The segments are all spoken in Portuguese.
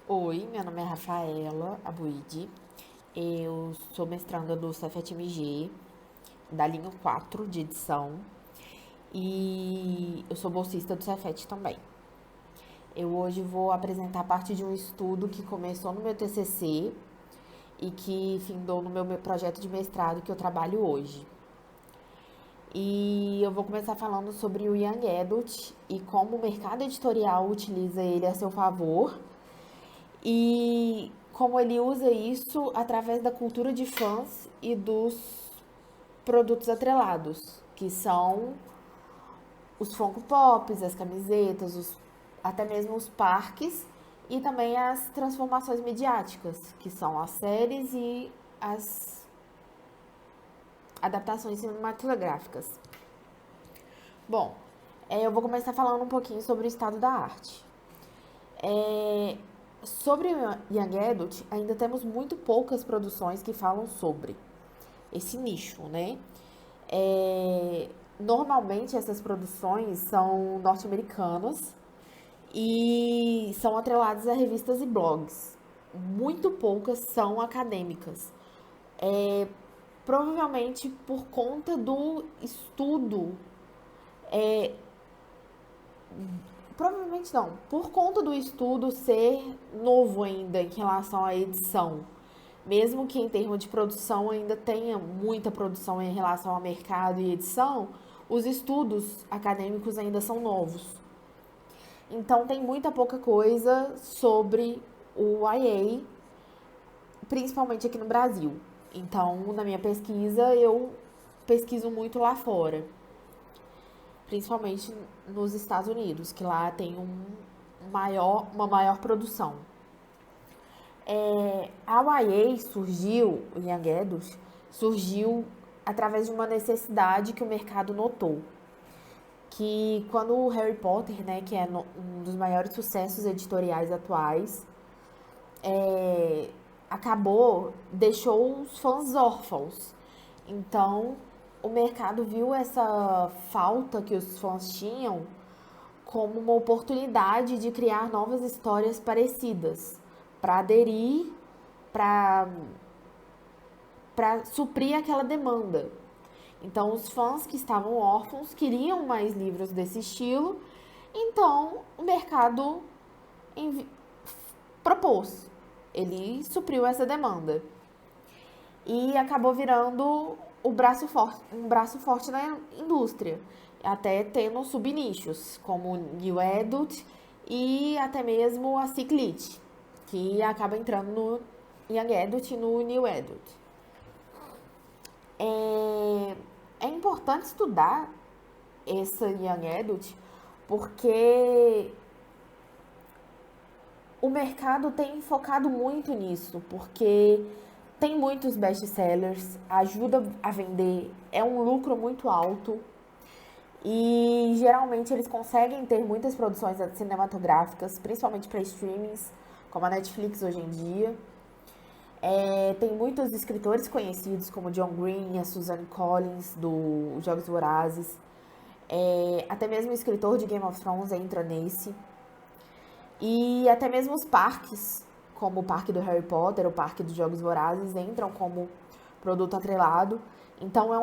Oi, meu nome é Rafaela Abuide, eu sou mestranda do Cefet-MG, da linha 4 de edição, e eu sou bolsista do Cefet também. Eu hoje vou apresentar parte de um estudo que começou no meu TCC e que findou no meu projeto de mestrado que eu trabalho hoje. E eu vou começar falando sobre o Young Adult e como o mercado editorial utiliza ele a seu favor e como ele usa isso através da cultura de fãs e dos produtos atrelados, que são os Funko Pops, as camisetas, até mesmo os parques e também as transformações midiáticas, que são as séries e as adaptações cinematográficas. Bom, eu vou começar falando um pouquinho sobre o estado da arte. Sobre o Young Adult, ainda temos muito poucas produções que falam sobre esse nicho, né? Normalmente essas produções são norte-americanas e são atreladas a revistas e blogs. Muito poucas são acadêmicas. Provavelmente por conta do estudo. Provavelmente não. Por conta do estudo ser novo ainda em relação à edição. Mesmo que em termos de produção ainda tenha muita produção em relação ao mercado e edição, os estudos acadêmicos ainda são novos. Então tem muita pouca coisa sobre o YA, principalmente aqui no Brasil. Então, na minha pesquisa, eu pesquiso muito lá fora, principalmente nos Estados Unidos, que lá tem uma maior produção. A YA surgiu, o Young Adult, surgiu através de uma necessidade que o mercado notou. Que quando o Harry Potter, né, que é um dos maiores sucessos editoriais atuais, acabou, deixou os fãs órfãos. Então, o mercado viu essa falta que os fãs tinham como uma oportunidade de criar novas histórias parecidas, para aderir, para suprir aquela demanda. Então, os fãs que estavam órfãos queriam mais livros desse estilo, então o mercado propôs, ele supriu essa demanda e acabou virando um braço forte na indústria, até tendo subnichos como New Adult e até mesmo a Ciclit, que acaba entrando no Young Adult e no New Adult. É importante estudar essa Young Adult porque o mercado tem focado muito nisso, porque tem muitos best-sellers, ajuda a vender, é um lucro muito alto e geralmente eles conseguem ter muitas produções cinematográficas, principalmente para streamings, como a Netflix hoje em dia. Tem muitos escritores conhecidos como John Green e a Suzanne Collins do Jogos Vorazes. Até mesmo o escritor de Game of Thrones entra nesse. E até mesmo os parques, como o parque do Harry Potter, o parque dos Jogos Vorazes, entram como produto atrelado. Então é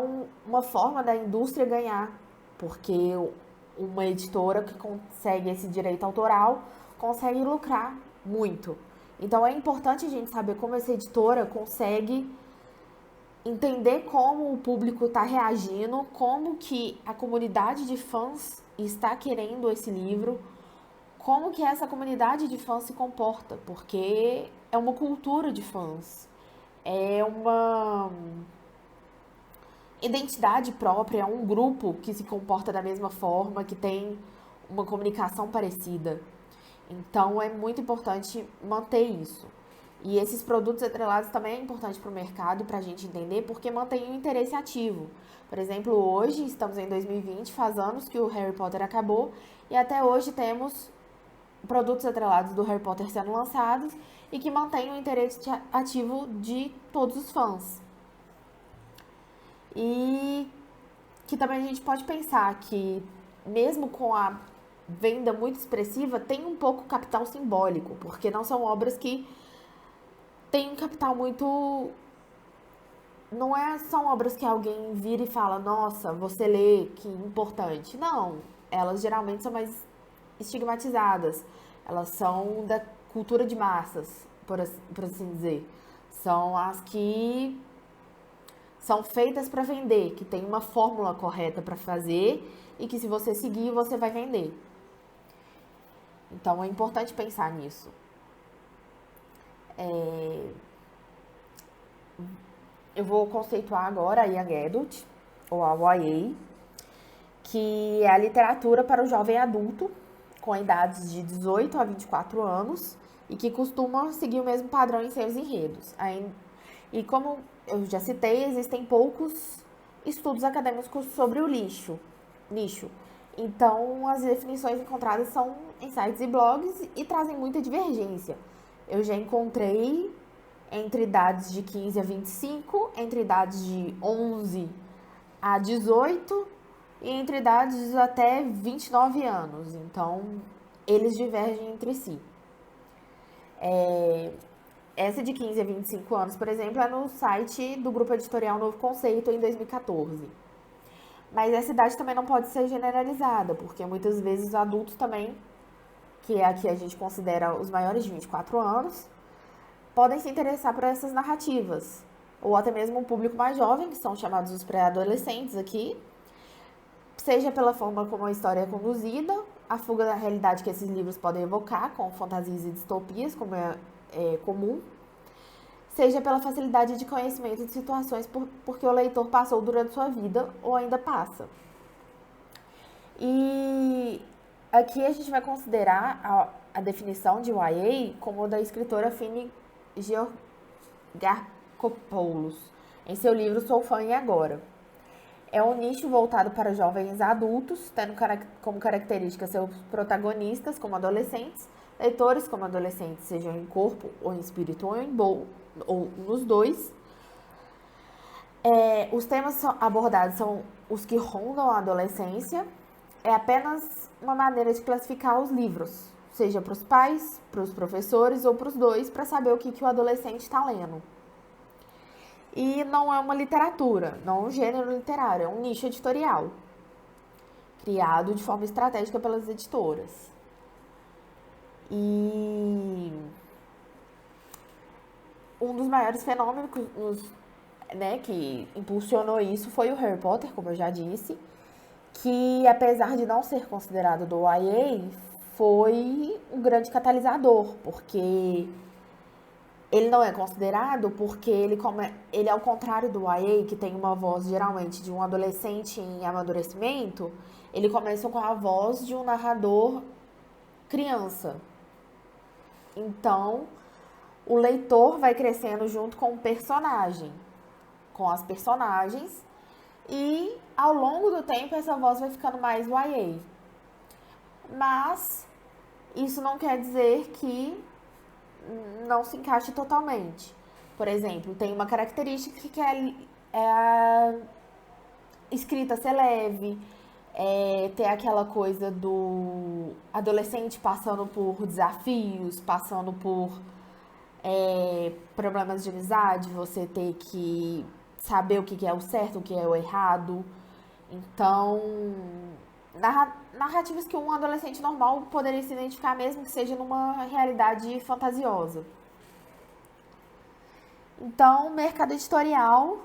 uma forma da indústria ganhar, porque uma editora que consegue esse direito autoral consegue lucrar muito. Então é importante a gente saber como essa editora consegue entender como o público está reagindo, como que a comunidade de fãs está querendo esse livro, como que essa comunidade de fãs se comporta, porque é uma cultura de fãs, é uma identidade própria, é um grupo que se comporta da mesma forma, que tem uma comunicação parecida. Então é muito importante manter isso. E esses produtos atrelados também é importante para o mercado, para a gente entender, porque mantém o interesse ativo. Por exemplo, hoje, estamos em 2020, faz anos que o Harry Potter acabou, e até hoje temos produtos atrelados do Harry Potter sendo lançados e que mantêm o interesse ativo de todos os fãs. E que também a gente pode pensar que mesmo com a venda muito expressiva, tem um pouco capital simbólico, porque não são obras que têm um capital muito. Não são obras que alguém vira e fala, nossa, você lê, que importante. Não, elas geralmente são mais estigmatizadas. Elas são da cultura de massas, por assim dizer. São as que são feitas para vender, que tem uma fórmula correta para fazer e que se você seguir, você vai vender. Então é importante pensar nisso. Eu vou conceituar agora a Young Adult, ou a YA, que é a literatura para o jovem adulto, com idades de 18 a 24 anos, e que costuma seguir o mesmo padrão em seus enredos. E como eu já citei, existem poucos estudos acadêmicos sobre o nicho. Então, as definições encontradas são em sites e blogs e trazem muita divergência. Eu já encontrei entre idades de 15 a 25, entre idades de 11 a 18 e entre idades até 29 anos. Então, eles divergem entre si. Essa de 15 a 25 anos, por exemplo, é no site do Grupo Editorial Novo Conceito, em 2014. Mas essa idade também não pode ser generalizada, porque muitas vezes os adultos também, que é aqui a gente considera os maiores de 24 anos, podem se interessar por essas narrativas. Ou até mesmo um público mais jovem, que são chamados os pré-adolescentes aqui, seja pela forma como a história é conduzida, a fuga da realidade que esses livros podem evocar, com fantasias e distopias, como é comum, seja pela facilidade de conhecimento de situações porque o leitor passou durante sua vida ou ainda passa. E aqui a gente vai considerar a definição de YA como da escritora Fini Georgakopoulos, em seu livro Sou Fã e Agora. É um nicho voltado para jovens adultos, tendo como característica seus protagonistas como adolescentes, leitores como adolescentes, sejam em corpo ou em espírito ou nos dois. Os temas abordados são os que rondam a adolescência. É apenas uma maneira de classificar os livros, seja para os pais, para os professores ou para os dois, para saber o que o adolescente está lendo. E não é uma literatura, não é um gênero literário, é um nicho editorial, criado de forma estratégica pelas editoras. E um dos maiores fenômenos que impulsionou isso foi o Harry Potter, como eu já disse, que apesar de não ser considerado do YA, foi um grande catalisador, porque ele não é considerado porque ele é ao contrário do YA, que tem uma voz geralmente de um adolescente em amadurecimento, ele começa com a voz de um narrador criança. Então, o leitor vai crescendo junto com o personagem, com as personagens, e ao longo do tempo essa voz vai ficando mais YA. Mas isso não quer dizer que não se encaixe totalmente. Por exemplo, tem uma característica que é a escrita ser leve, ter aquela coisa do adolescente passando por desafios, passando por problemas de amizade, você ter que saber o que é o certo, o que é o errado. Então, narrativas que um adolescente normal poderia se identificar mesmo que seja numa realidade fantasiosa. Então, o mercado editorial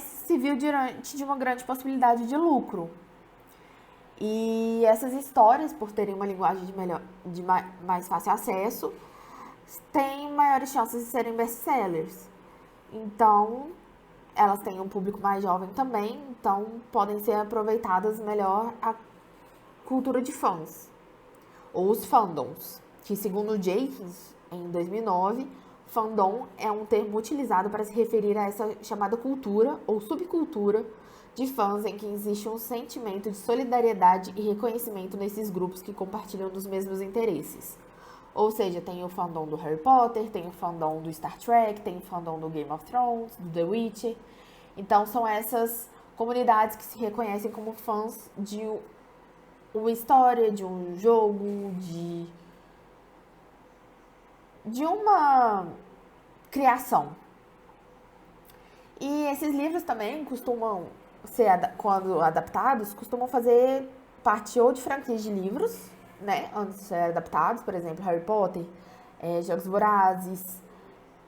se viu diante de uma grande possibilidade de lucro. E essas histórias, por terem uma linguagem de mais fácil acesso, têm maiores chances de serem best-sellers. Então, elas têm um público mais jovem também, então podem ser aproveitadas melhor a cultura de fãs, ou os fandoms, que segundo Jenkins, em 2009, fandom é um termo utilizado para se referir a essa chamada cultura ou subcultura de fãs em que existe um sentimento de solidariedade e reconhecimento nesses grupos que compartilham dos mesmos interesses. Ou seja, tem o fandom do Harry Potter, tem o fandom do Star Trek, tem o fandom do Game of Thrones, do The Witcher. Então, são essas comunidades que se reconhecem como fãs de uma história, de um jogo, de uma criação. E esses livros também costumam ser, quando adaptados, costumam fazer parte ou de franquias de livros, né, antes de serem adaptados, por exemplo, Harry Potter, Jogos Vorazes,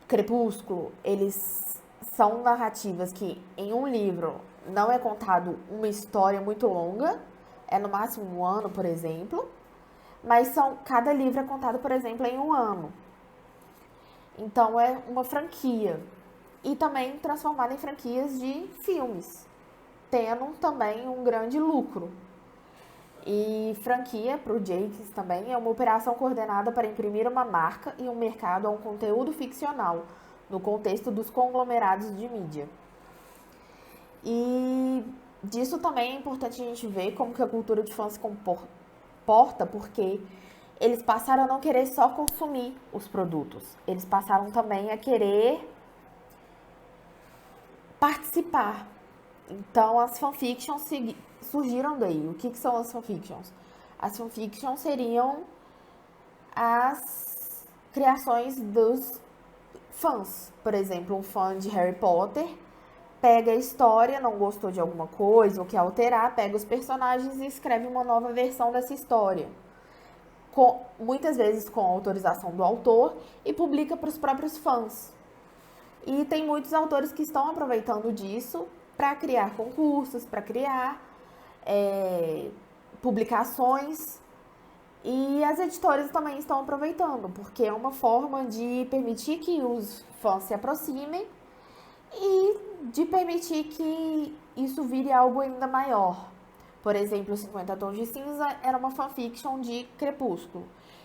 Crepúsculo. Eles são narrativas que em um livro não é contado uma história muito longa, é no máximo um ano, por exemplo, mas cada livro é contado, por exemplo, em um ano. Então é uma franquia. E também transformada em franquias de filmes, tendo também um grande lucro. E franquia, para o Jakes também, é uma operação coordenada para imprimir uma marca e um mercado a um conteúdo ficcional, no contexto dos conglomerados de mídia. E disso também é importante a gente ver como que a cultura de fã se comporta, porque eles passaram a não querer só consumir os produtos, eles passaram também a querer participar. Então, as fanfictions surgiram daí. O que são as fanfictions? As fanfictions seriam as criações dos fãs. Por exemplo, um fã de Harry Potter pega a história, não gostou de alguma coisa ou quer alterar, pega os personagens e escreve uma nova versão dessa história. Muitas vezes com a autorização do autor, e publica para os próprios fãs. E tem muitos autores que estão aproveitando disso para criar concursos, para criar publicações. E as editoras também estão aproveitando, porque é uma forma de permitir que os fãs se aproximem e de permitir que isso vire algo ainda maior. Por exemplo, 50 Tons de Cinza era uma fanfiction de Crepúsculo.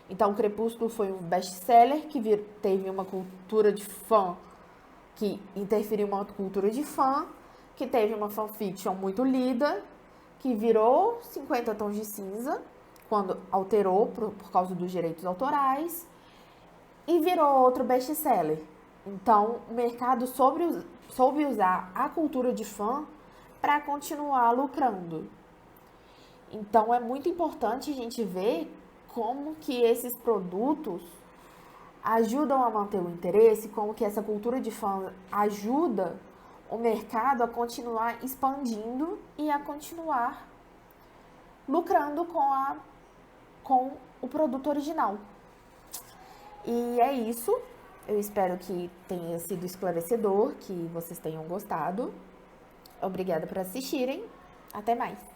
Então, Crepúsculo foi um best-seller que teve uma cultura de fã, que interferiu uma cultura de fã, que teve uma fanfiction muito lida, que virou 50 Tons de Cinza, quando alterou por causa dos direitos autorais, e virou outro best-seller. Então, o mercado soube usar a cultura de fã para continuar lucrando. Então, é muito importante a gente ver como que esses produtos ajudam a manter o interesse, como que essa cultura de fã ajuda o mercado a continuar expandindo e a continuar lucrando com o produto original. E é isso. Eu espero que tenha sido esclarecedor, que vocês tenham gostado. Obrigada por assistirem. Até mais.